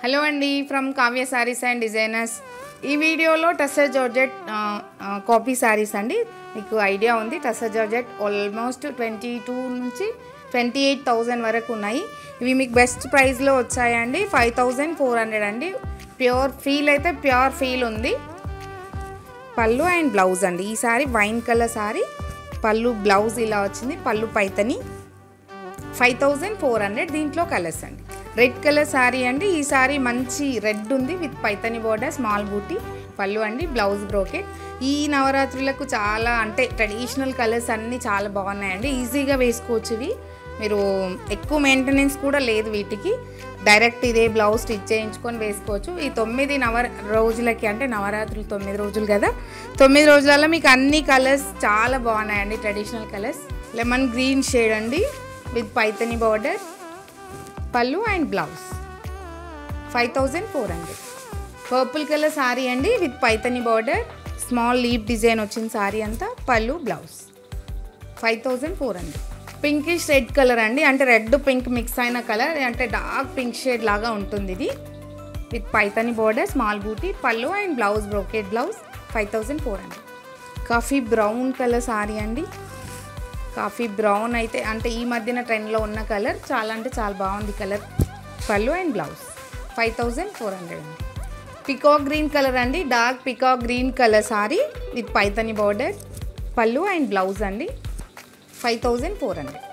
Hello అండి, from Kavya saris and designers. ఈ వీడియోలో టస్సర్ జార్జెట్ కాపీ సారీస్ అండి. మీకు ఐడియా ఉంది, టస్సర్ జార్జెట్ ఆల్మోస్ట్ 22 నుంచి 28,000 వరకు ఉన్నాయి. ఇవి మీకు బెస్ట్ ప్రైస్లో వచ్చాయండి. 5,400 అండి. ప్యూర్ ఫీల్ అయితే ప్యూర్ ఫీల్ ఉంది. పళ్ళు అండ్ బ్లౌజ్ అండి. ఈ సారీ వైన్ కలర్ సారీ, పళ్ళు బ్లౌజ్ ఇలా వచ్చింది. పళ్ళు పైతని 5,400. దీంట్లో కలర్స్ అండి. రెడ్ కలర్ సారీ అండి. ఈ సారీ మంచి రెడ్ ఉంది with Paithani border, small buti, పళ్ళు అండి, బ్లౌజ్ బ్రోకెట్. ఈ నవరాత్రులకు చాలా అంటే ట్రెడిషనల్ కలర్స్ అన్నీ చాలా బాగున్నాయండి. ఈజీగా వేసుకోవచ్చు. ఇవి మీరు ఎక్కువ మెయింటెనెన్స్ కూడా లేదు వీటికి. డైరెక్ట్ ఇదే బ్లౌజ్ స్టిచ్ చేయించుకొని వేసుకోవచ్చు. ఈ 9 రోజులకి అంటే నవరాత్రులు 9 రోజులు కదా, 9 రోజులలో మీకు అన్ని కలర్స్ చాలా బాగున్నాయండి. Traditional colours. Lemon green shade అండి with Paithani border, pallu and blouse 5,400. Purple colour sari అండి with Paithani border, small leaf design వచ్చిన సారీ అంతా, pallu blouse 5,400. Pinkish red colour అండి, అంటే రెడ్ పింక్ మిక్స్ అయిన కలర్, అంటే డార్క్ పింక్ షేడ్ లాగా ఉంటుంది ఇది. With Paithani border, small buti, pallu and blouse brocade blouse 5,400. Coffee brown colour sari అండి. కాఫీ బ్రౌన్ అయితే అంటే ఈ మధ్యన ట్రెండ్లో ఉన్న కలర్, చాలా అంటే చాలా బాగుంది కలర్. పళ్ళు అండ్ బ్లౌజ్ 5,400 అండి. పికాక్ గ్రీన్ కలర్ అండి, dark peacock green colour sorry with Paithani border, pallu and blouse అండి 5,400.